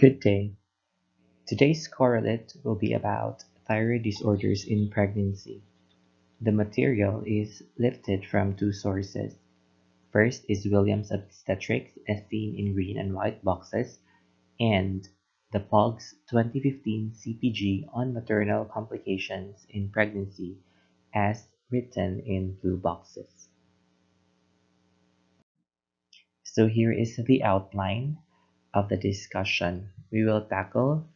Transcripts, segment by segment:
Good day. Today's correlate will be about thyroid disorders in pregnancy. The material is lifted from two sources. First is Williams Obstetrics, as seen in green and white boxes, and the POGS 2015 CPG on maternal complications in pregnancy, as written in blue boxes. So here is the outline of the discussion. We will tackle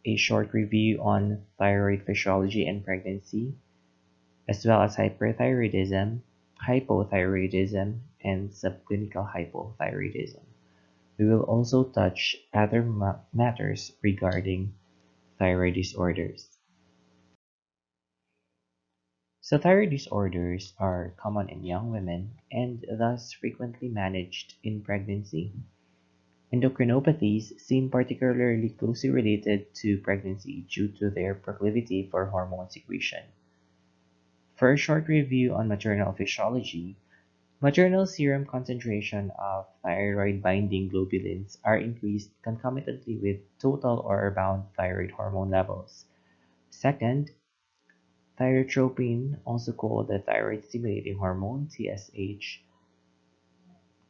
a short review on thyroid physiology and pregnancy, as well as hyperthyroidism, hypothyroidism, and subclinical hypothyroidism. We will also touch other matters regarding thyroid disorders. So, thyroid disorders are common in young women and thus frequently managed in pregnancy. Endocrinopathies seem particularly closely related to pregnancy due to their proclivity for hormone secretion. For a short review on maternal physiology, maternal serum concentration of thyroid-binding globulins are increased concomitantly with total or bound thyroid hormone levels. Second, thyrotropin, also called the thyroid-stimulating hormone (TSH),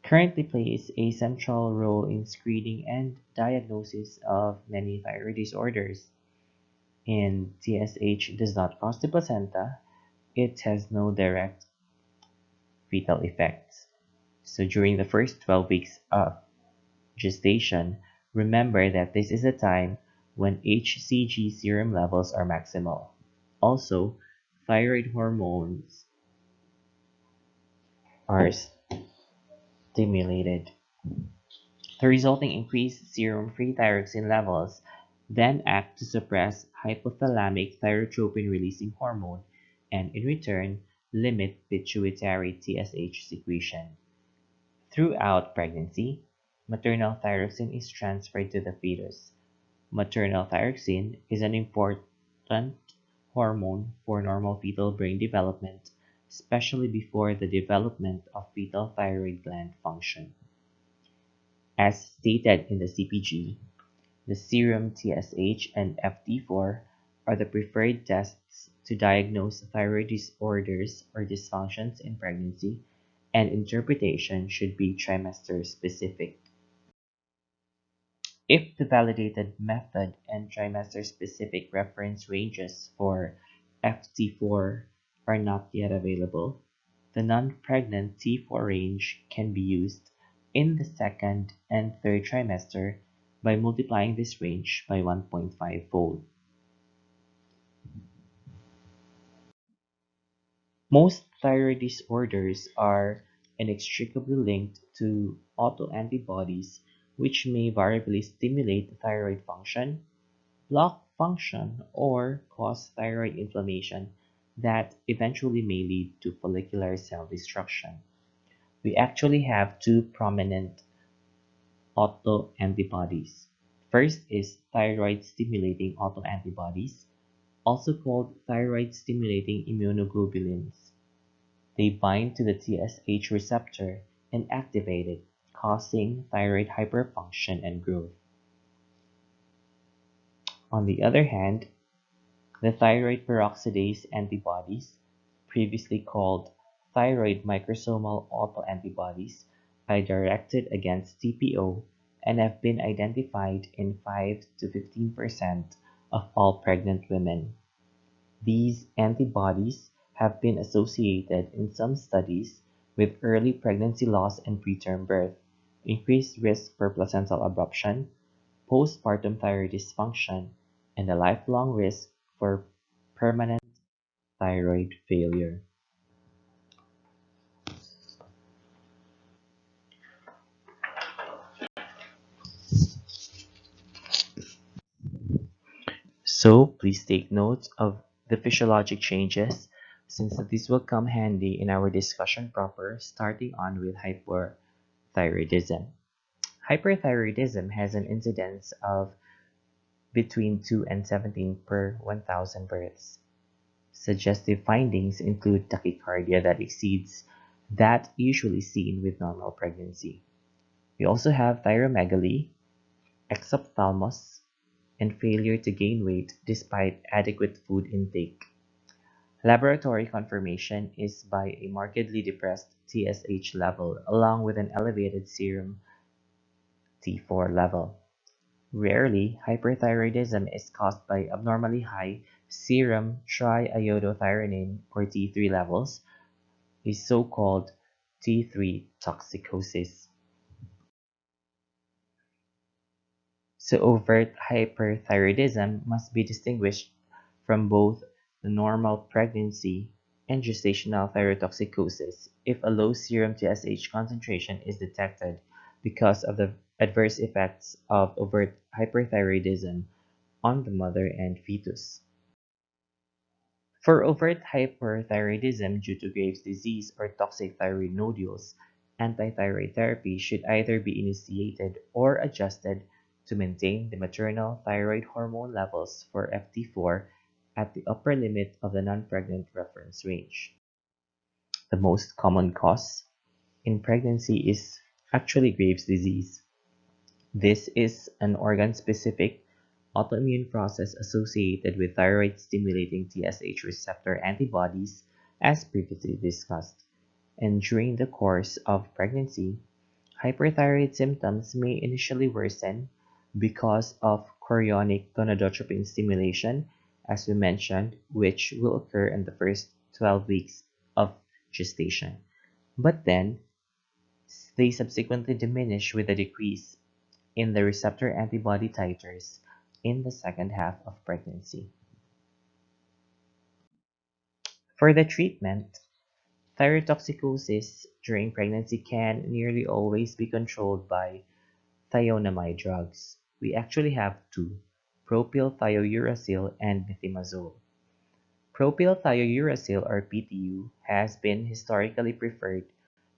currently plays a central role in screening and diagnosis of many thyroid disorders. And TSH does not cross the placenta, it has no direct fetal effects. So during the first 12 weeks of gestation, remember that this is a time when HCG serum levels are maximal. Also, thyroid hormones are stimulated. The resulting increased serum free thyroxine levels then act to suppress hypothalamic thyrotropin releasing hormone and in return limit pituitary TSH secretion. Throughout pregnancy, maternal thyroxine is transferred to the fetus. Maternal thyroxine is an important hormone for normal fetal brain development, especially before the development of fetal thyroid gland function. As stated in the CPG, the serum TSH and FT4 are the preferred tests to diagnose thyroid disorders or dysfunctions in pregnancy, and interpretation should be trimester specific. If the validated method and trimester-specific reference ranges for FT4 are not yet available, the non-pregnant T4 range can be used in the second and third trimester by multiplying this range by 1.5-fold. Most thyroid disorders are inextricably linked to autoantibodies, which may variably stimulate thyroid function, block function, or cause thyroid inflammation that eventually may lead to follicular cell destruction. We actually have two prominent autoantibodies. First is thyroid-stimulating autoantibodies, also called thyroid-stimulating immunoglobulins. They bind to the TSH receptor and activate it, causing thyroid hyperfunction and growth. On the other hand, the thyroid peroxidase antibodies, previously called thyroid microsomal autoantibodies, are directed against TPO and have been identified in 5 to 15% of all pregnant women. These antibodies have been associated in some studies with early pregnancy loss and preterm birth, increased risk for placental abruption, postpartum thyroid dysfunction, and a lifelong risk for permanent thyroid failure. So please take note of the physiologic changes since these will come handy in our discussion proper, starting on with hyperthyroidism. Hyperthyroidism has an incidence of between 2 and 17 per 1,000 births. Suggestive findings include tachycardia that exceeds that usually seen with normal pregnancy. We also have thyromegaly, exophthalmos, and failure to gain weight despite adequate food intake. Laboratory confirmation is by a markedly depressed TSH level along with an elevated serum T4 level. Rarely, hyperthyroidism is caused by abnormally high serum triiodothyronine or T3 levels, a so-called T3 toxicosis. So overt hyperthyroidism must be distinguished from both the normal pregnancy and gestational thyrotoxicosis if a low serum TSH concentration is detected because of the adverse effects of overt hyperthyroidism on the mother and fetus. For overt hyperthyroidism due to Graves' disease or toxic thyroid nodules, antithyroid therapy should either be initiated or adjusted to maintain the maternal thyroid hormone levels for FT4 at the upper limit of the non-pregnant reference range. The most common cause in pregnancy is actually Graves' disease. This is an organ-specific autoimmune process associated with thyroid-stimulating TSH receptor antibodies, as previously discussed. And during the course of pregnancy, hyperthyroid symptoms may initially worsen because of chorionic gonadotropin stimulation, as we mentioned, which will occur in the first 12 weeks of gestation. But then, they subsequently diminish with a decrease in the receptor antibody titers in the second half of pregnancy. For the treatment, thyrotoxicosis during pregnancy can nearly always be controlled by thionamide drugs. We actually have two, propylthiouracil and methimazole. Propylthiouracil or PTU has been historically preferred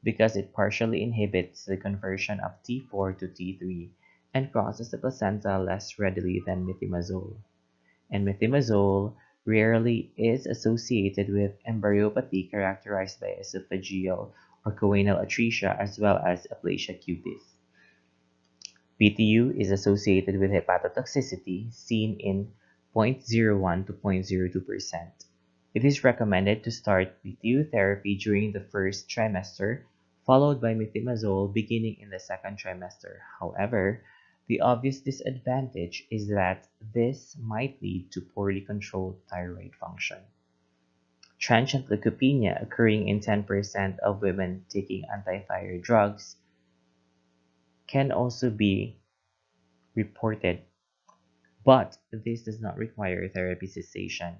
because it partially inhibits the conversion of T4 to T3 and crosses the placenta less readily than methimazole. And methimazole rarely is associated with embryopathy characterized by esophageal or choanal atresia as well as aplasia cutis. PTU is associated with hepatotoxicity seen in 0.01 to 0.02%. It is recommended to start PTU therapy during the first trimester, followed by methimazole beginning in the second trimester. However, the obvious disadvantage is that this might lead to poorly controlled thyroid function. Transient leukopenia occurring in 10% of women taking antithyroid drugs can also be reported, but this does not require therapy cessation.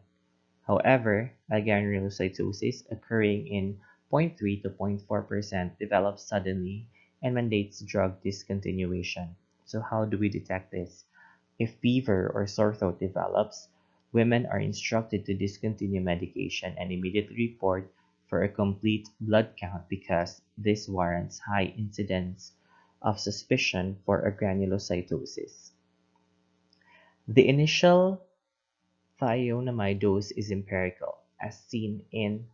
However, agranulocytosis occurring in 0.3 to 0.4% develops suddenly and mandates drug discontinuation. So how do we detect this? If fever or sore throat develops, women are instructed to discontinue medication and immediately report for a complete blood count because this warrants high incidence of suspicion for agranulocytosis. The initial thionamide dose is empirical, as seen in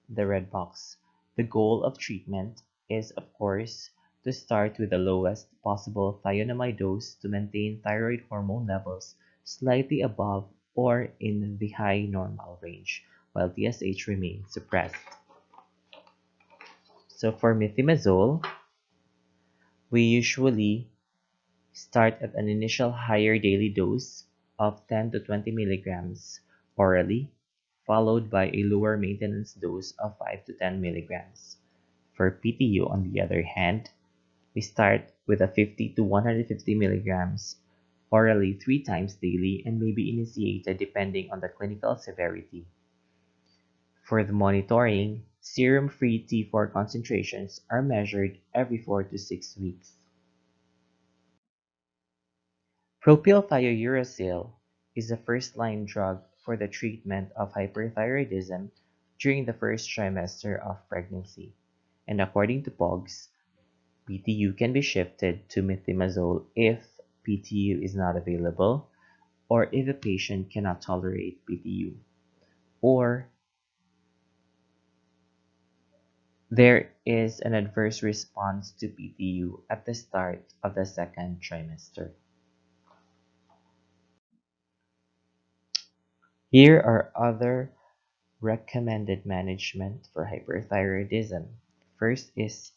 the red box. The goal of treatment is, of course, to start with the lowest possible thionamide dose to maintain thyroid hormone levels slightly above or in the high normal range, while TSH remains suppressed. So for methimazole, we usually start at an initial higher daily dose of 10 to 20 milligrams orally, followed by a lower maintenance dose of 5 to 10 milligrams. For PTU, on the other hand, we start with a 50 to 150 milligrams orally 3 times daily and may be initiated depending on the clinical severity. For the monitoring, serum-free T4 concentrations are measured every 4 to 6 weeks. Propylthiouracil is a first-line drug for the treatment of hyperthyroidism during the first trimester of pregnancy, and according to POGS, PTU can be shifted to methimazole if PTU is not available, or if the patient cannot tolerate PTU, or there is an adverse response to PTU at the start of the second trimester. Here are other recommended management for hyperthyroidism. First is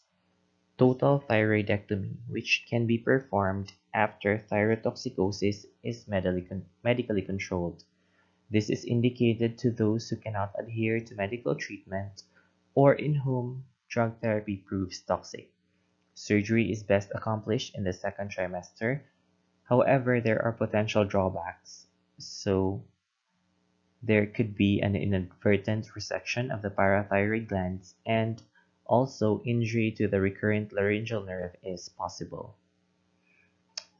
total thyroidectomy, which can be performed after thyrotoxicosis is medically controlled. This is indicated to those who cannot adhere to medical treatment or in whom drug therapy proves toxic. Surgery is best accomplished in the second trimester. However, there are potential drawbacks. So, there could be an inadvertent resection of the parathyroid glands, and also injury to the recurrent laryngeal nerve is possible.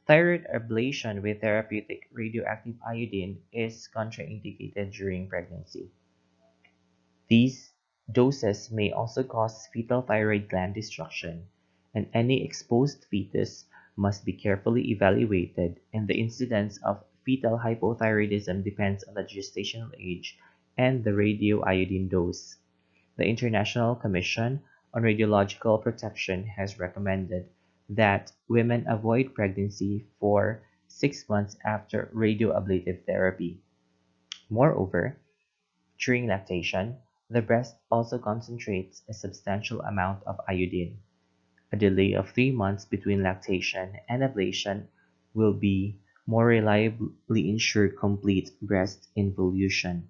Thyroid ablation with therapeutic radioactive iodine is contraindicated during pregnancy. These doses may also cause fetal thyroid gland destruction, and any exposed fetus must be carefully evaluated, and the incidence of fetal hypothyroidism depends on the gestational age and the radioiodine dose. The International Commission on Radiological Protection has recommended that women avoid pregnancy for 6 months after radioablative therapy. Moreover, during lactation, the breast also concentrates a substantial amount of iodine. A delay of 3 months between lactation and ablation will be more reliably ensure complete breast involution.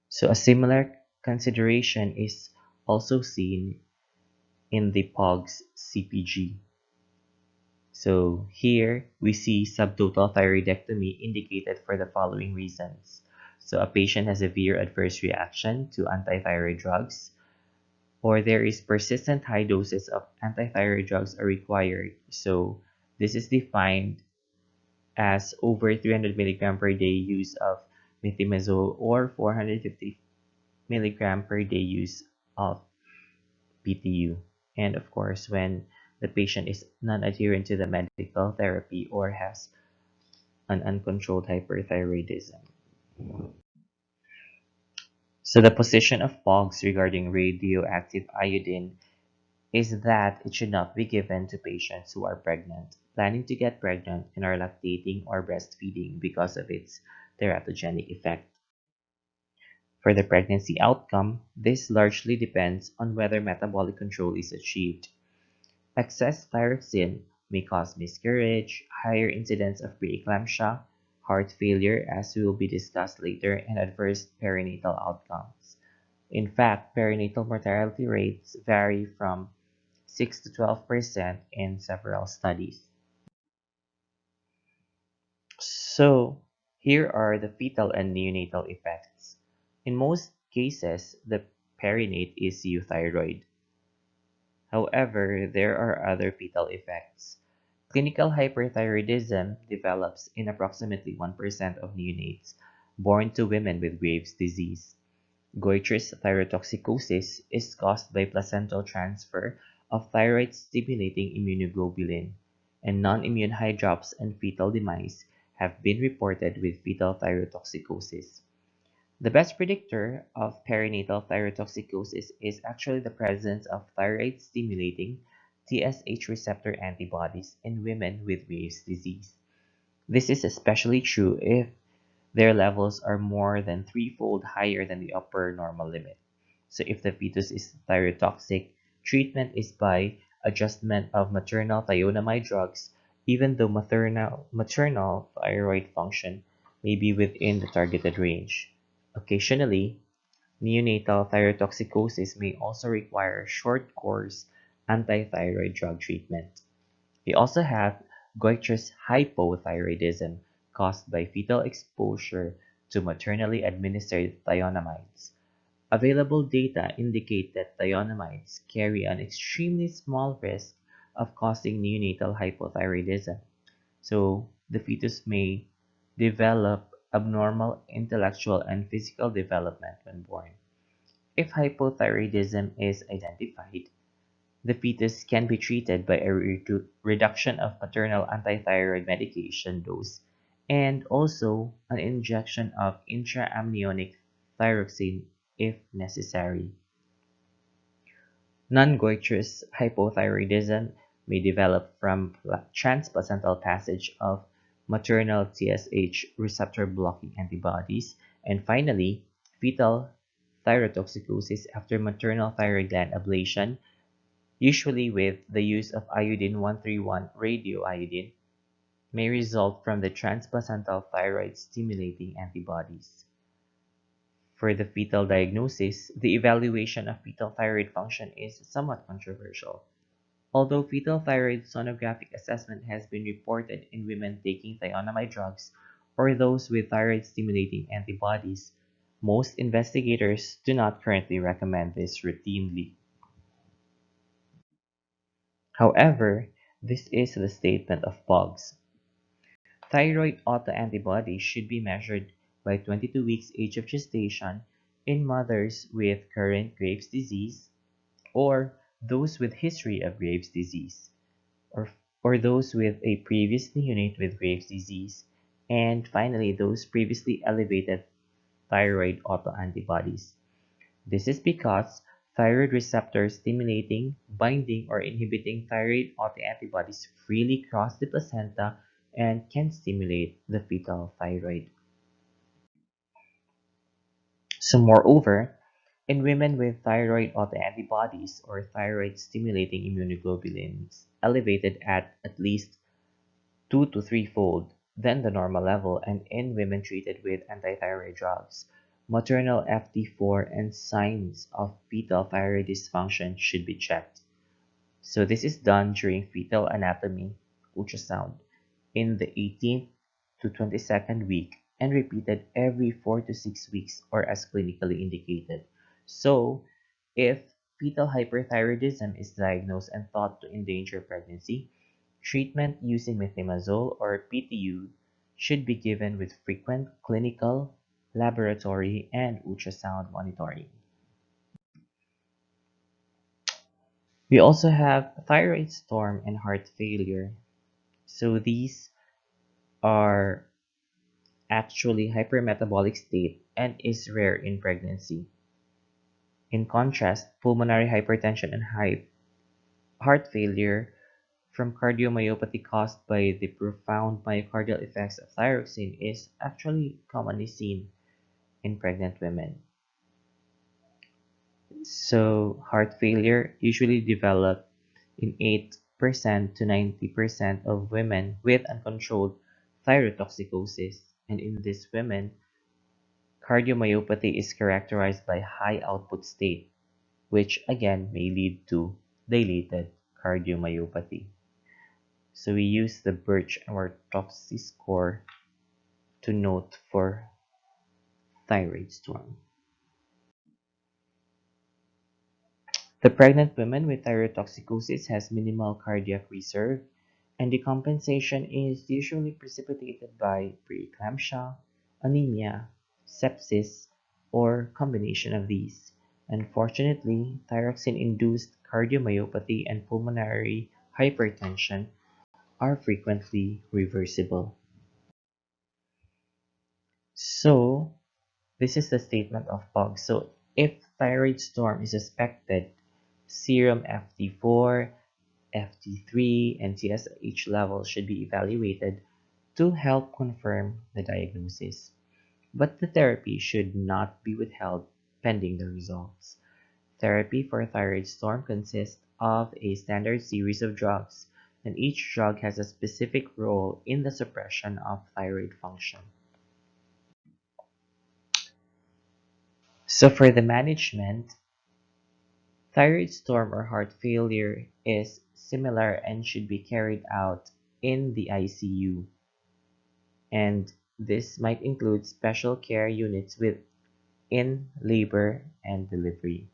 So a similar consideration is also seen in the POGS CPG. So here we see subtotal thyroidectomy indicated for the following reasons. So a patient has a severe adverse reaction to antithyroid drugs, or there is persistent high doses of antithyroid drugs are required. So this is defined as over 300 milligram per day use of methimazole or 450 milligram per day use of PTU. And of course, when the patient is non-adherent to the medical therapy or has an uncontrolled hyperthyroidism. So the position of POGS regarding radioactive iodine is that it should not be given to patients who are pregnant, planning to get pregnant, and are lactating or breastfeeding because of its teratogenic effect. For the pregnancy outcome, this largely depends on whether metabolic control is achieved. Excess thyroxine may cause miscarriage, higher incidence of preeclampsia, heart failure, as will be discussed later, and adverse perinatal outcomes. In fact, perinatal mortality rates vary from 6 to 12% in several studies. So, here are the fetal and neonatal effects. In most cases, the perinate is euthyroid. However, there are other fetal effects. Clinical hyperthyroidism develops in approximately 1% of neonates born to women with Graves' disease. Goitrous thyrotoxicosis is caused by placental transfer of thyroid-stimulating immunoglobulin, and non-immune hydrops and fetal demise have been reported with fetal thyrotoxicosis. The best predictor of perinatal thyrotoxicosis is actually the presence of thyroid-stimulating TSH receptor antibodies in women with Graves' disease. This is especially true if their levels are more than threefold higher than the upper normal limit. So if the fetus is thyrotoxic, treatment is by adjustment of maternal thionamide drugs, even though maternal thyroid function may be within the targeted range. Occasionally, neonatal thyrotoxicosis may also require short-course antithyroid drug treatment. We also have goitrous hypothyroidism caused by fetal exposure to maternally administered thionamides. Available data indicate that thionamides carry an extremely small risk of causing neonatal hypothyroidism, so the fetus may develop abnormal intellectual and physical development when born. If hypothyroidism is identified, the fetus can be treated by a reduction of maternal antithyroid medication dose and also an injection of intraamniotic thyroxine if necessary. Non-goitrous hypothyroidism may develop from transplacental passage of maternal TSH receptor blocking antibodies, and finally, fetal thyrotoxicosis after maternal thyroid gland ablation, usually with the use of iodine 131 radioiodine, may result from the transplacental thyroid stimulating antibodies. For the fetal diagnosis, the evaluation of fetal thyroid function is somewhat controversial. Although fetal thyroid sonographic assessment has been reported in women taking thionamide drugs or those with thyroid-stimulating antibodies, most investigators do not currently recommend this routinely. However, this is the statement of POGS. Thyroid autoantibodies should be measured by 22 weeks age of gestation in mothers with current Graves' disease or those with history of Graves' disease, or, or those with a previous neonate with Graves' disease, and finally those previously elevated thyroid autoantibodies. This is because thyroid receptor stimulating, binding, or inhibiting thyroid autoantibodies freely cross the placenta and can stimulate the fetal thyroid. So moreover, in women with thyroid autoantibodies or thyroid stimulating immunoglobulins elevated at least 2 to 3-fold than the normal level, and in women treated with antithyroid drugs, maternal FT4 and signs of fetal thyroid dysfunction should be checked. So this is done during fetal anatomy ultrasound in the 18th to 22nd week and repeated every 4 to 6 weeks or as clinically indicated. So if fetal hyperthyroidism is diagnosed and thought to endanger pregnancy, treatment using methimazole or PTU should be given with frequent clinical, laboratory, and ultrasound monitoring. We also have thyroid storm and heart failure. So these are actually hypermetabolic state and is rare in pregnancy. In contrast, pulmonary hypertension and heart failure from cardiomyopathy caused by the profound myocardial effects of thyroxine is actually commonly seen in pregnant women. So heart failure usually develop in 8% to 90% of women with uncontrolled thyrotoxicosis, and in these women, cardiomyopathy is characterized by high output state, which again may lead to dilated cardiomyopathy. So we use the Birch or Topsy score to note for thyroid storm. The pregnant woman with thyrotoxicosis has minimal cardiac reserve, and decompensation is usually precipitated by preeclampsia, anemia, sepsis, or combination of these. Unfortunately, thyroxine-induced cardiomyopathy and pulmonary hypertension are frequently reversible. So, this is the statement of POG. So, if thyroid storm is suspected, serum FT4, FT3, and TSH levels should be evaluated to help confirm the diagnosis. But the therapy should not be withheld pending the results. Therapy for thyroid storm consists of a standard series of drugs, and each drug has a specific role in the suppression of thyroid function. So for the management, thyroid storm or heart failure is similar and should be carried out in the ICU. And this might include special care units within labor and delivery.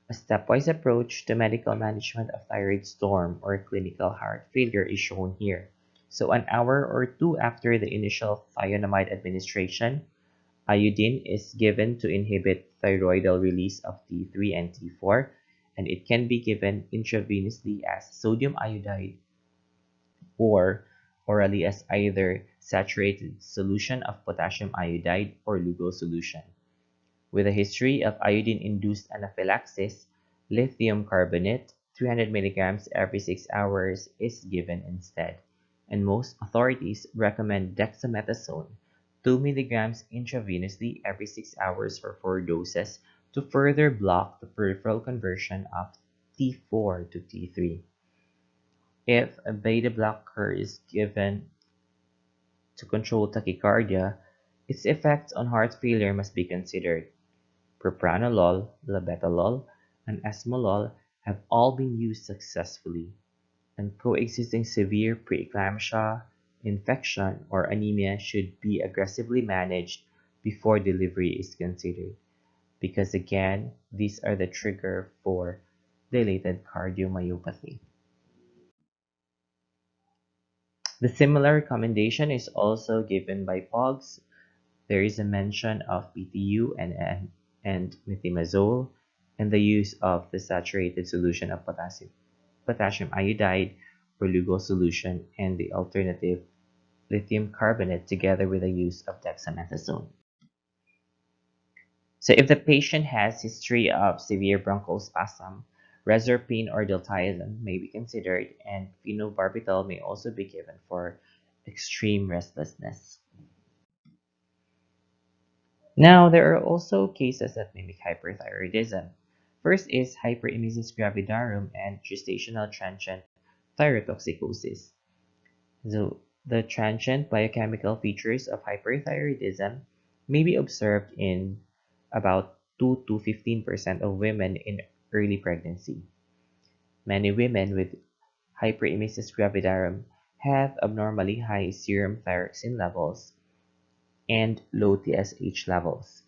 A stepwise approach to medical management of thyroid storm or clinical heart failure is shown here. So an hour or two after the initial thionamide administration, iodine is given to inhibit thyroidal release of T3 and T4, and it can be given intravenously as sodium iodide or orally as either saturated solution of potassium iodide or Lugol solution. With a history of iodine-induced anaphylaxis, lithium carbonate, 300 milligrams every 6 hours is given instead. and most authorities recommend dexamethasone 2 milligrams intravenously every 6 hours for 4 doses to further block the peripheral conversion of T4 to T3. If a beta blocker is given to control tachycardia, its effects on heart failure must be considered. Propranolol, labetalol, and esmolol have all been used successfully, and coexisting severe preeclampsia, infection, or anemia should be aggressively managed before delivery is considered, because again, these are the trigger for dilated cardiomyopathy. The similar recommendation is also given by POGS. There is a mention of PTU and methimazole and the use of the saturated solution of potassium iodide or Lugo solution and the alternative lithium carbonate together with the use of dexamethasone. So if the patient has history of severe bronchospasm, reserpine or diltiazem may be considered, and phenobarbital may also be given for extreme restlessness. Now, there are also cases that mimic hyperthyroidism. First is hyperemesis gravidarum and gestational transient thyrotoxicosis. So, the transient biochemical features of hyperthyroidism may be observed in about 2 to 15% of women in early pregnancy. Many women with hyperemesis gravidarum have abnormally high serum thyroxine levels and low TSH levels.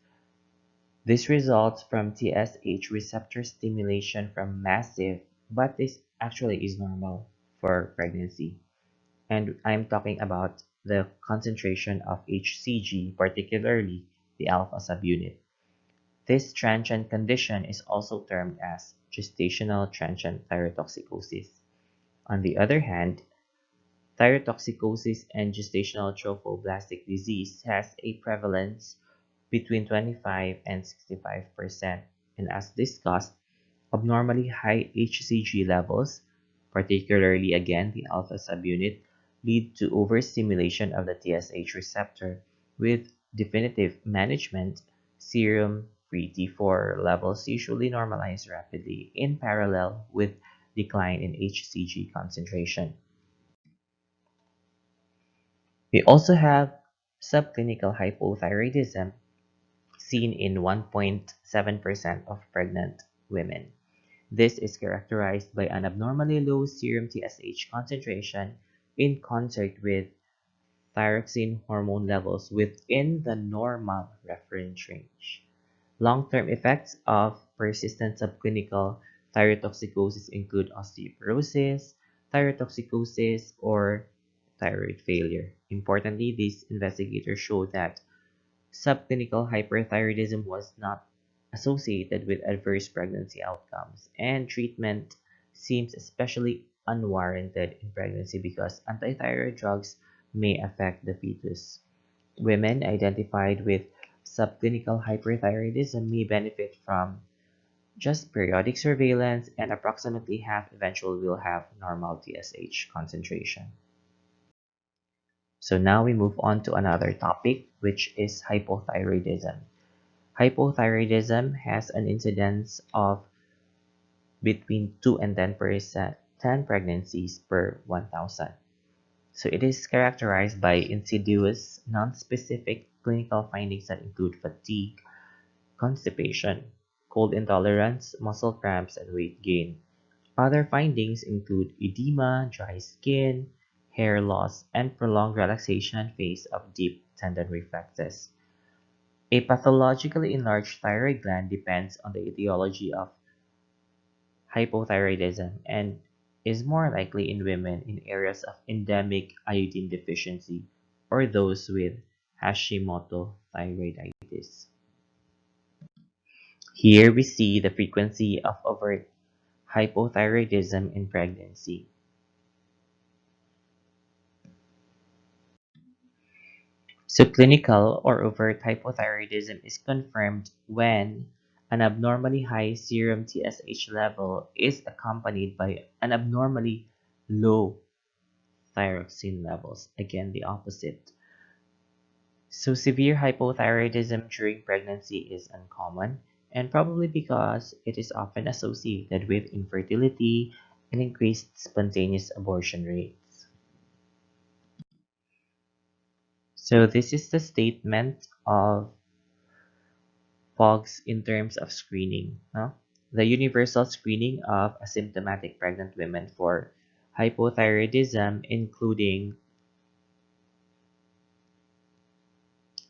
This results from TSH receptor stimulation from massive, but this actually is normal for pregnancy. And I'm talking about the concentration of HCG, particularly the alpha subunit. This transient condition is also termed as gestational transient thyrotoxicosis. On the other hand, thyrotoxicosis and gestational trophoblastic disease has a prevalence between 25 and 65%, and as discussed, abnormally high HCG levels, particularly again the alpha subunit, lead to overstimulation of the TSH receptor. With definitive management, serum free T4 levels usually normalize rapidly in parallel with decline in HCG concentration. We also have subclinical hypothyroidism seen in 1.7% of pregnant women. This is characterized by an abnormally low serum TSH concentration in concert with thyroxine hormone levels within the normal reference range. Long-term effects of persistent subclinical thyrotoxicosis include osteoporosis, thyrotoxicosis, or thyroid failure. Importantly, these investigators showed that subclinical hyperthyroidism was not associated with adverse pregnancy outcomes, and treatment seems especially unwarranted in pregnancy because antithyroid drugs may affect the fetus. Women identified with subclinical hyperthyroidism may benefit from just periodic surveillance, and approximately half eventually will have normal TSH concentration. So now we move on to another topic, which is hypothyroidism. Hypothyroidism has an incidence of between 2 and 10%, 10 pregnancies per 1,000. So it is characterized by insidious, non-specific clinical findings that include fatigue, constipation, cold intolerance, muscle cramps, and weight gain. Other findings include edema, dry skin, hair loss, and prolonged relaxation phase of deep tendon reflexes. A pathologically enlarged thyroid gland depends on the etiology of hypothyroidism and is more likely in women in areas of endemic iodine deficiency or those with Hashimoto thyroiditis. Here we see the frequency of overt hypothyroidism in pregnancy. So clinical or overt hypothyroidism is confirmed when an abnormally high serum TSH level is accompanied by an abnormally low thyroxine levels. Again, the opposite. So severe hypothyroidism during pregnancy is uncommon, and probably because it is often associated with infertility and increased spontaneous abortion rates. So this is the statement of POGS in terms of screening. No? The universal screening of asymptomatic pregnant women for hypothyroidism, including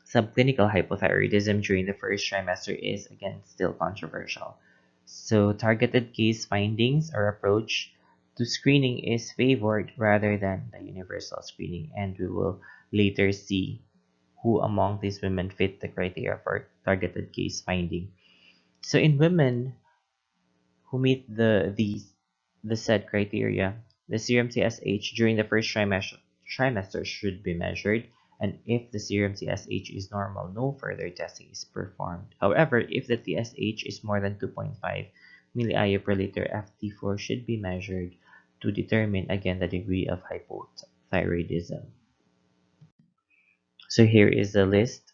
subclinical hypothyroidism during the first trimester, is again still controversial. So targeted case findings or approach to screening is favored rather than the universal screening, and we will later see who among these women fit the criteria for targeted case finding. So in women who meet the said criteria, the serum TSH during the first trimester should be measured, and if the serum TSH is normal, no further testing is performed. However, if the TSH is more than 2.5 milliIU per liter, FT4 should be measured to determine again the degree of hypothyroidism. So here is the list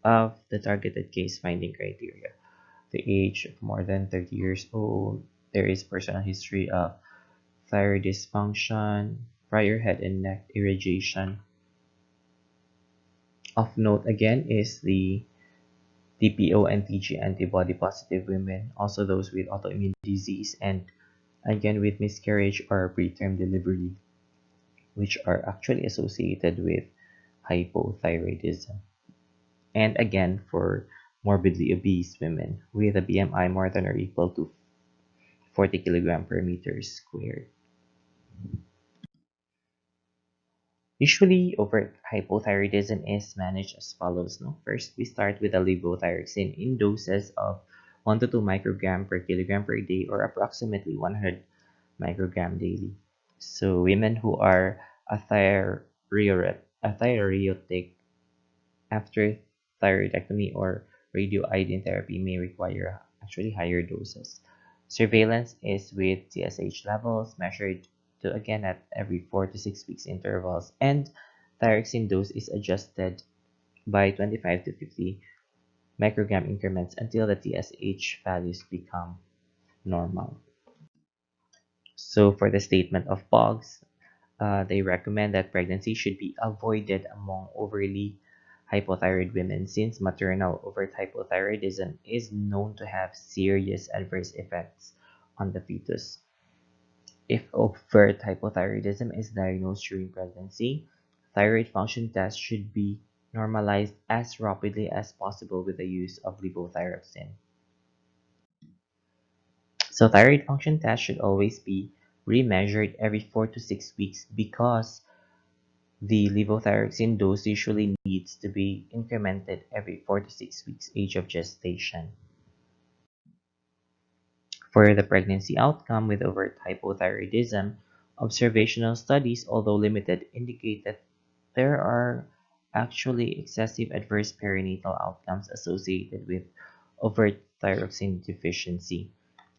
of the targeted case finding criteria. The age of more than 30 years old, there is personal history of thyroid dysfunction, prior head and neck irrigation. Of note again is the TPO and TG antibody positive women, also those with autoimmune disease, and again with miscarriage or preterm delivery, which are actually associated with hypothyroidism. And again for morbidly obese women with a BMI more than or equal to 40 kilogram per meter squared. Usually, overt hypothyroidism is managed as follows. No? First, we start with a levothyroxine in doses of 1 to 2 microgram per kilogram per day, or approximately 100 microgram daily. So women who are athyrotic after thyroidectomy or radioiodine therapy may require actually higher doses. Surveillance is with TSH levels measured to again at every 4 to 6 weeks intervals, and thyroxine dose is adjusted by 25 to 50 microgram increments until the TSH values become normal. So for the statement of POGS, they recommend that pregnancy should be avoided among overly hypothyroid women since maternal overt hypothyroidism is known to have serious adverse effects on the fetus. If overt hypothyroidism is diagnosed during pregnancy, thyroid function tests should be normalized as rapidly as possible with the use of levothyroxine. So thyroid function tests should always be remeasured every 4 to 6 weeks because the levothyroxine dose usually needs to be incremented every 4 to 6 weeks age of gestation. For the pregnancy outcome with overt hypothyroidism, observational studies, although limited, indicate that there are actually excessive adverse perinatal outcomes associated with overt thyroxine deficiency.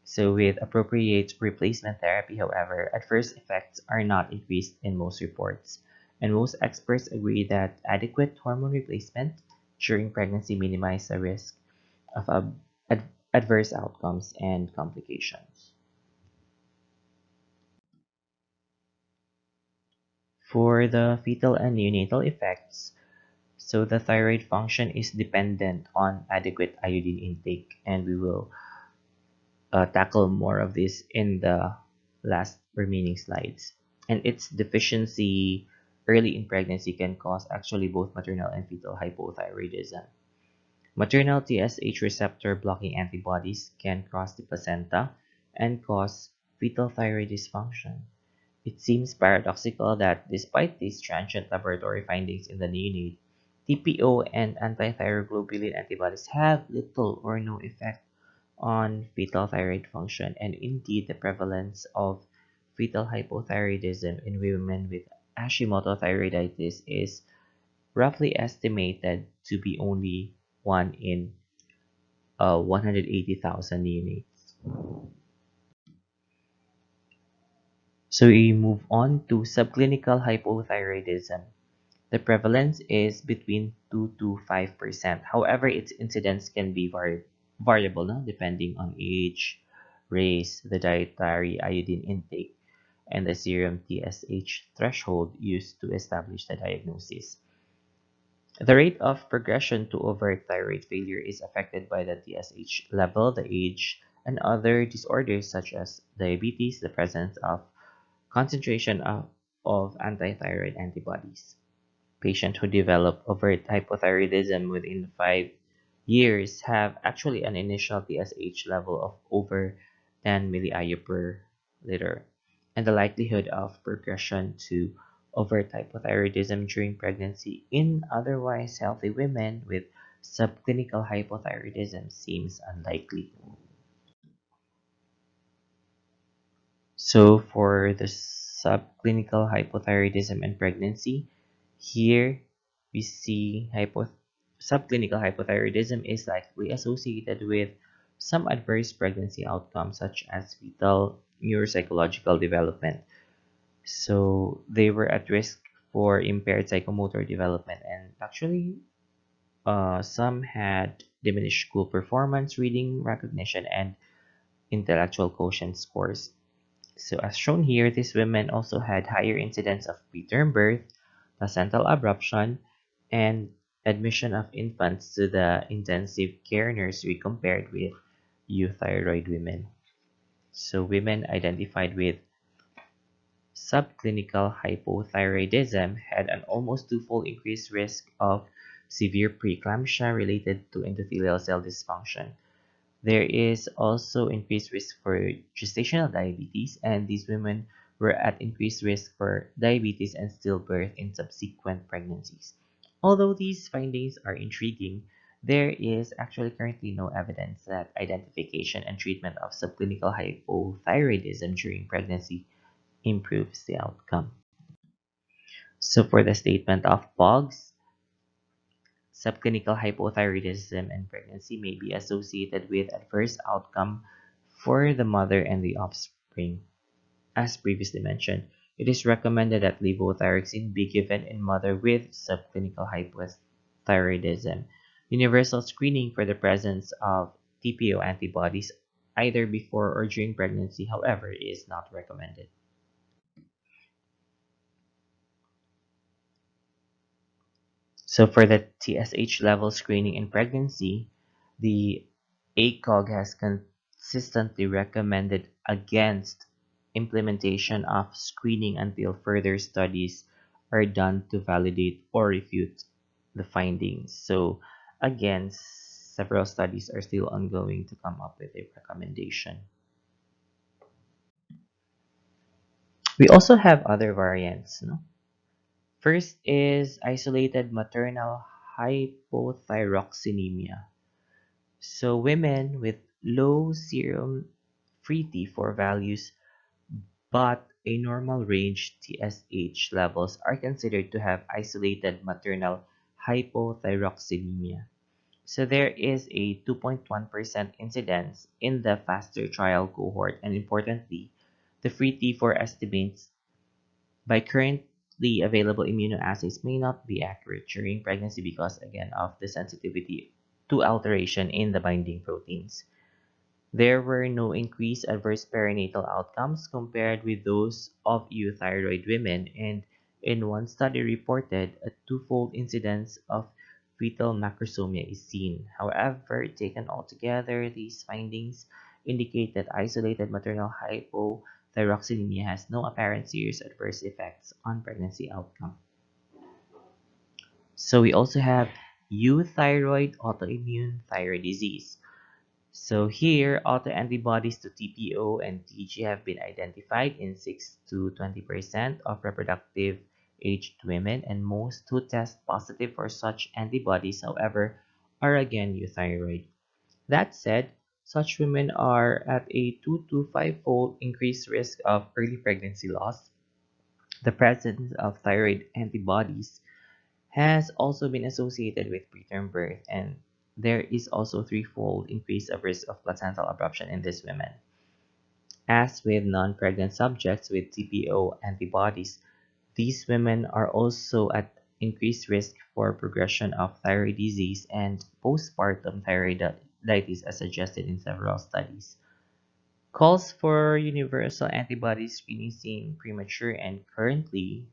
So with appropriate replacement therapy, however, adverse effects are not increased in most reports, and most experts agree that adequate hormone replacement during pregnancy minimizes the risk of adverse outcomes and complications. For the fetal and neonatal effects, so the thyroid function is dependent on adequate iodine intake, and we will tackle more of this in the last remaining slides. And its deficiency early in pregnancy can cause actually both maternal and fetal hypothyroidism. Maternal TSH receptor blocking antibodies can cross the placenta and cause fetal thyroid dysfunction. It seems paradoxical that despite these transient laboratory findings in the neonate, TPO and antithyroglobulin antibodies have little or no effect on fetal thyroid function, and indeed the prevalence of fetal hypothyroidism in women with Hashimoto thyroiditis is roughly estimated to be only 1 in 180,000 neonates. So we move on to subclinical hypothyroidism. The prevalence is between 2 to 5%. However, its incidence can be variable, no? Depending on age, race, the dietary iodine intake, and the serum TSH threshold used to establish the diagnosis. The rate of progression to overt thyroid failure is affected by the TSH level, the age, and other disorders such as diabetes, the presence of concentration of anti-thyroid antibodies. Patients who develop overt hypothyroidism within 5 years have actually an initial TSH level of over 10 milli per liter, and the likelihood of progression to overt hypothyroidism during pregnancy in otherwise healthy women with subclinical hypothyroidism seems unlikely. So for the subclinical hypothyroidism and pregnancy, here we see subclinical hypothyroidism is likely associated with some adverse pregnancy outcomes such as fetal neuropsychological development. So they were at risk for impaired psychomotor development, and actually some had diminished school performance, reading recognition, and intellectual quotient scores. So as shown here, these women also had higher incidence of preterm birth, placental abruption, and admission of infants to the intensive care nursery compared with euthyroid women. So women identified with subclinical hypothyroidism had an almost twofold increased risk of severe preeclampsia related to endothelial cell dysfunction. There is also increased risk for gestational diabetes, and these women were at increased risk for diabetes and stillbirth in subsequent pregnancies. Although these findings are intriguing, there is actually currently no evidence that identification and treatment of subclinical hypothyroidism during pregnancy improves the outcome. So for the statement of POGS, subclinical hypothyroidism and pregnancy may be associated with adverse outcome for the mother and the offspring. As previously mentioned, it is recommended that levothyroxine be given in mother with subclinical hypothyroidism. Universal screening for the presence of TPO antibodies either before or during pregnancy, however, is not recommended. So for the TSH level screening in pregnancy, the ACOG has consistently recommended against implementation of screening until further studies are done to validate or refute the findings. So again, several studies are still ongoing to come up with a recommendation. We also have other variants, no? First is isolated maternal hypothyroxinemia. So women with low serum free T4 values but a normal range TSH levels are considered to have isolated maternal hypothyroxinemia. So there is a 2.1% incidence in the faster trial cohort, and importantly, the free T4 estimates by currently available immunoassays may not be accurate during pregnancy because again of the sensitivity to alteration in the binding proteins. There were no increased adverse perinatal outcomes compared with those of euthyroid women, and in one study reported a twofold incidence of fetal macrosomia is seen. However, taken altogether, these findings indicate that isolated maternal hypothyroxemia has no apparent serious adverse effects on pregnancy outcome. So we also have euthyroid autoimmune thyroid disease. So here, autoantibodies to TPO and TG have been identified in 6 to 20% of reproductive aged women, and most who test positive for such antibodies, however, are again euthyroid. That said, such women are at a 2 to 5-fold increased risk of early pregnancy loss. The presence of thyroid antibodies has also been associated with preterm birth, and there is also threefold increase of risk of placental abruption in these women. As with non-pregnant subjects with TPO antibodies, these women are also at increased risk for progression of thyroid disease and postpartum thyroiditis as suggested in several studies. Calls for universal antibody screening seem premature, and currently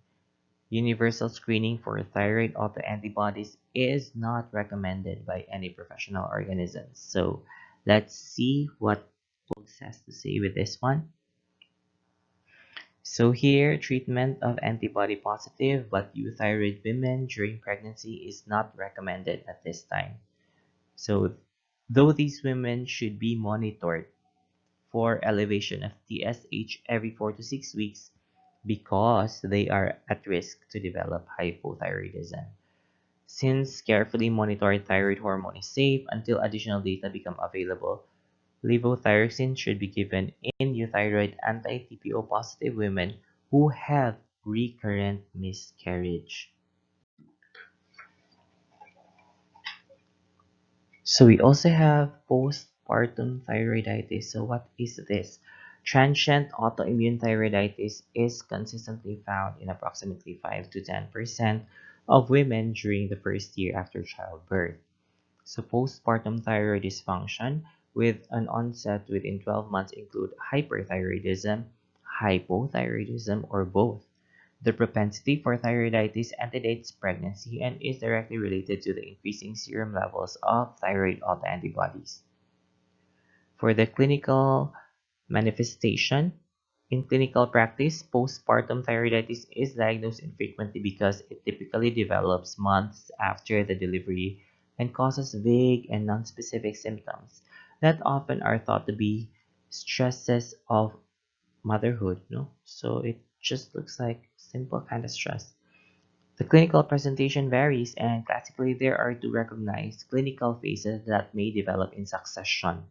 universal screening for thyroid autoantibodies is not recommended by any professional organisms. So let's see what Pulse has to say with this one. So here, treatment of antibody positive but euthyroid women during pregnancy is not recommended at this time. So though these women should be monitored for elevation of TSH every 4 to 6 weeks because they are at risk to develop hypothyroidism. Since carefully monitored thyroid hormone is safe until additional data become available, levothyroxine should be given in euthyroid anti-TPO positive women who have recurrent miscarriage. So we also have postpartum thyroiditis. So what is this? Transient autoimmune thyroiditis is consistently found in approximately 5 to 10% of women during the first year after childbirth. So postpartum thyroid dysfunction with an onset within 12 months include hyperthyroidism, hypothyroidism, or both. The propensity for thyroiditis antedates pregnancy and is directly related to the increasing serum levels of thyroid autoantibodies. For the clinical manifestation, in clinical practice, postpartum thyroiditis is diagnosed infrequently because it typically develops months after the delivery and causes vague and nonspecific symptoms that often are thought to be stresses of motherhood. No, so it just looks like simple kind of stress. The clinical presentation varies, and classically there are two recognized clinical phases that may develop in succession.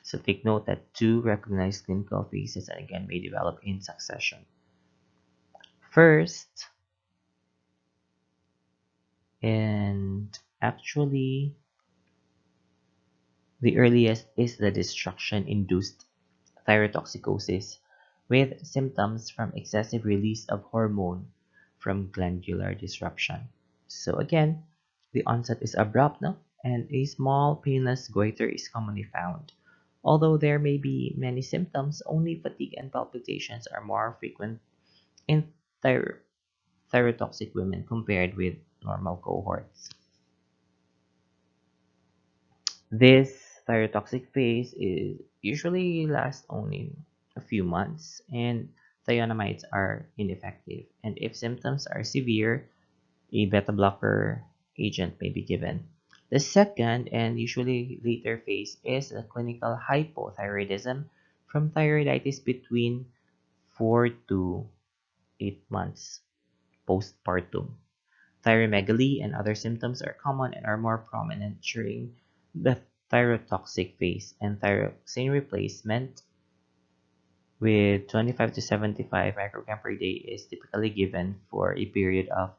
So take note that two recognized clinical phases and again may develop in succession. First, and actually the earliest is the destruction-induced thyrotoxicosis with symptoms from excessive release of hormone from glandular disruption. So again, the onset is abrupt, no? And a small painless goiter is commonly found. Although there may be many symptoms, only fatigue and palpitations are more frequent in thyrotoxic women compared with normal cohorts. This thyrotoxic phase is usually lasts only a few months and thionamides are ineffective. And if symptoms are severe, a beta blocker agent may be given. The second and usually later phase is the clinical hypothyroidism from thyroiditis between 4 to 8 months postpartum. Thyromegaly and other symptoms are common and are more prominent during the thyrotoxic phase, and thyroxine replacement with 25 to 75 microgram per day is typically given for a period of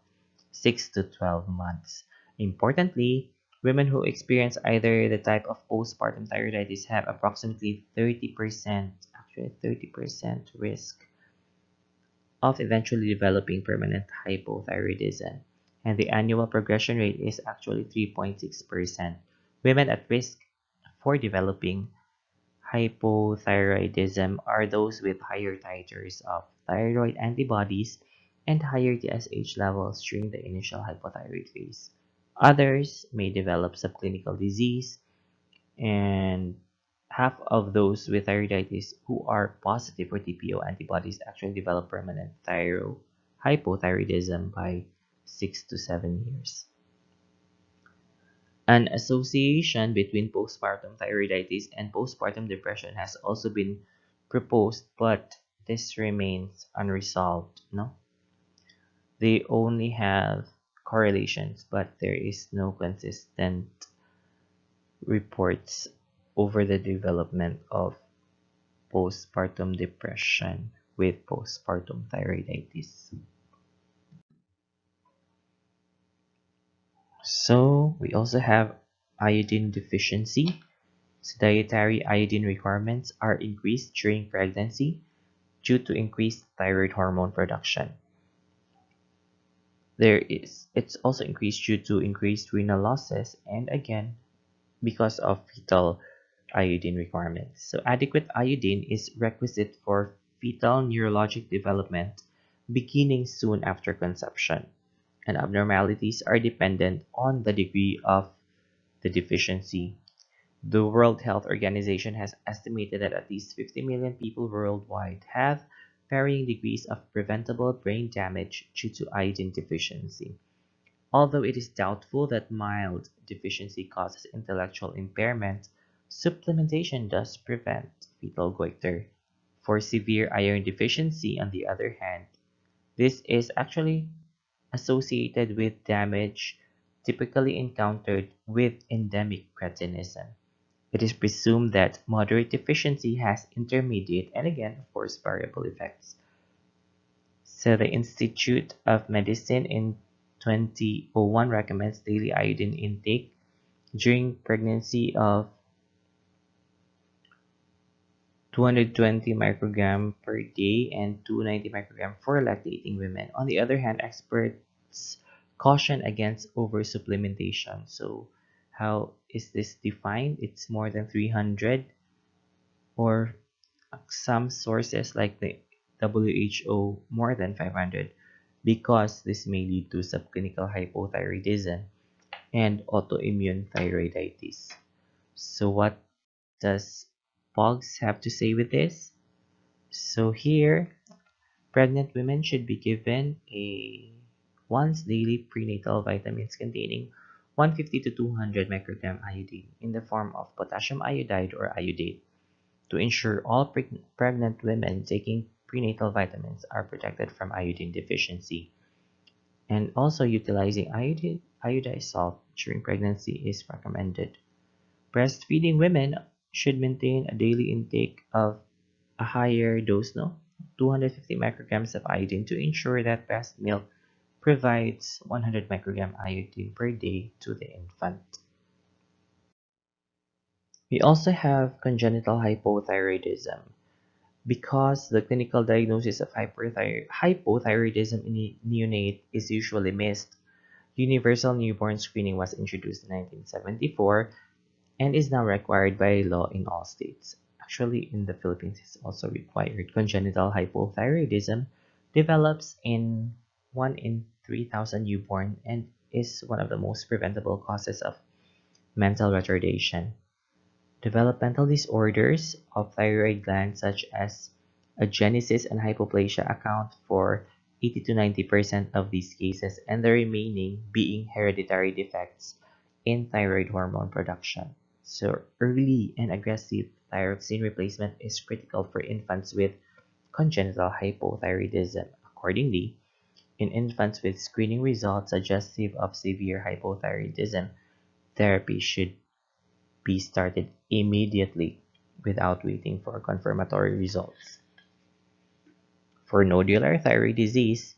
6 to 12 months. Importantly, women who experience either the type of postpartum thyroiditis have approximately 30%, actually 30% risk of eventually developing permanent hypothyroidism, and the annual progression rate is actually 3.6%. Women at risk for developing hypothyroidism are those with higher titers of thyroid antibodies and higher TSH levels during the initial hypothyroid phase. Others may develop subclinical disease, and half of those with thyroiditis who are positive for TPO antibodies actually develop permanent hypothyroidism by 6 to 7 years. An association between postpartum thyroiditis and postpartum depression has also been proposed, but this remains unresolved. No, they only have correlations, but there is no consistent reports over the development of postpartum depression with postpartum thyroiditis. So we also have iodine deficiency. So dietary iodine requirements are increased during pregnancy due to increased thyroid hormone production. It's also increased due to increased renal losses and again because of fetal iodine requirements. So adequate iodine is requisite for fetal neurologic development beginning soon after conception, and abnormalities are dependent on the degree of the deficiency. The World Health Organization has estimated that at least 50 million people worldwide have varying degrees of preventable brain damage due to iodine deficiency. Although it is doubtful that mild deficiency causes intellectual impairment, supplementation does prevent fetal goiter. For severe iron deficiency, on the other hand, this is actually associated with damage typically encountered with endemic cretinism. It is presumed that moderate deficiency has intermediate and again, of course, variable effects. So the Institute of Medicine in 2001 recommends daily iodine intake during pregnancy of 220 microgram per day and 290 microgram for lactating women. On the other hand, experts caution against oversupplementation. So how is this defined? It's more than 300, or some sources like the WHO more than 500, because this may lead to subclinical hypothyroidism and autoimmune thyroiditis. So what does POGS have to say with this? So here, pregnant women should be given a once daily prenatal vitamins containing 150 to 200 microgram iodine in the form of potassium iodide or iodate to ensure all pregnant women taking prenatal vitamins are protected from iodine deficiency. And also utilizing iodized salt during pregnancy is recommended. Breastfeeding women should maintain a daily intake of a higher dose, no? 250 micrograms of iodine to ensure that breast milk provides 100 microgram iodine per day to the infant. We also have congenital hypothyroidism. Because the clinical diagnosis of hypothyroidism in neonate is usually missed, universal newborn screening was introduced in 1974 and is now required by law in all states. Actually, in the Philippines, it's also required. Congenital hypothyroidism develops in 1 in 3,000 newborn and is one of the most preventable causes of mental retardation. Developmental disorders of thyroid glands such as agenesis and hypoplasia account for 80 to 90% of these cases, and the remaining being hereditary defects in thyroid hormone production. So early and aggressive thyroxine replacement is critical for infants with congenital hypothyroidism. Accordingly, in infants with screening results suggestive of severe hypothyroidism, therapy should be started immediately without waiting for confirmatory results. For nodular thyroid disease,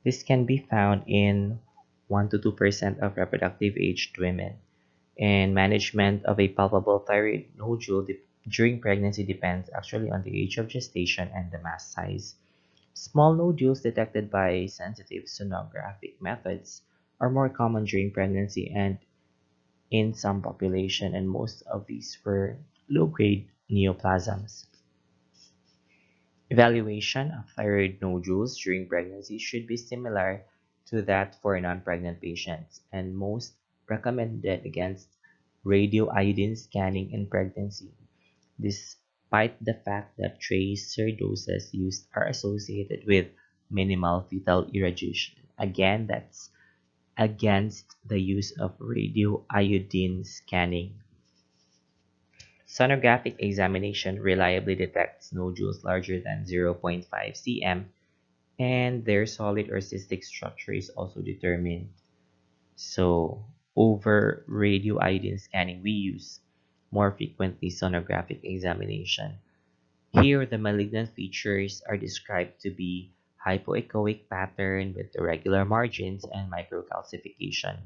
this can be found in 1 to 2% of reproductive aged women, and management of a palpable thyroid nodule during pregnancy depends actually on the age of gestation and the mass size. Small nodules detected by sensitive sonographic methods are more common during pregnancy and in some population, and most of these were low-grade neoplasms. Evaluation of thyroid nodules during pregnancy should be similar to that for non-pregnant patients, and most recommended against radioiodine scanning in pregnancy, despite the fact that tracer doses used are associated with minimal fetal irradiation. Again, that's against the use of radioiodine scanning. Sonographic examination reliably detects nodules larger than 0.5 cm, and their solid or cystic structure is also determined. So, over radioiodine scanning, we use more frequently sonographic examination. Here, the malignant features are described to be hypoechoic pattern with irregular margins and microcalcification.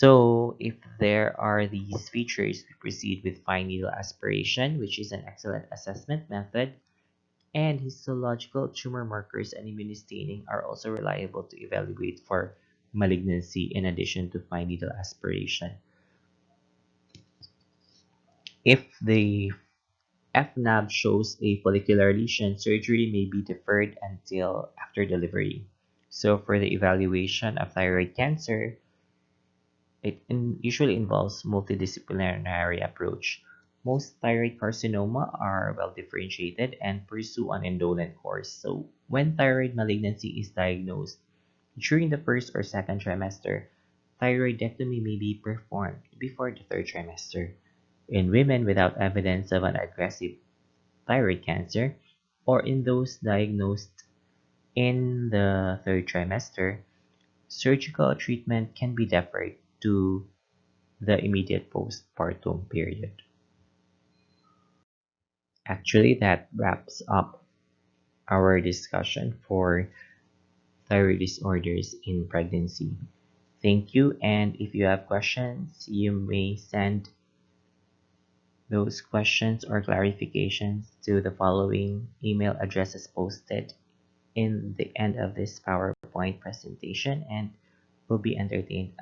So if there are these features, we proceed with fine needle aspiration, which is an excellent assessment method, and histological tumor markers and immunostaining are also reliable to evaluate for malignancy in addition to fine needle aspiration. If the FNAB shows a follicular lesion, surgery may be deferred until after delivery. So for the evaluation of thyroid cancer, usually involves multidisciplinary approach. Most thyroid carcinoma are well differentiated and pursue an indolent course. So when thyroid malignancy is diagnosed during the first or second trimester, thyroidectomy may be performed before the third trimester. In women without evidence of an aggressive thyroid cancer, or in those diagnosed in the third trimester, surgical treatment can be deferred to the immediate postpartum period. Actually, that wraps up our discussion for thyroid disorders in pregnancy. Thank you, and if you have questions, you may send those questions or clarifications to the following email addresses posted in the end of this PowerPoint presentation and will be entertained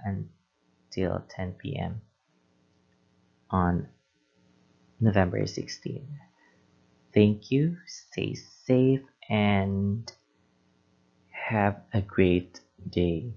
until 10 p.m. on November 16th. Thank you, stay safe, and have a great day.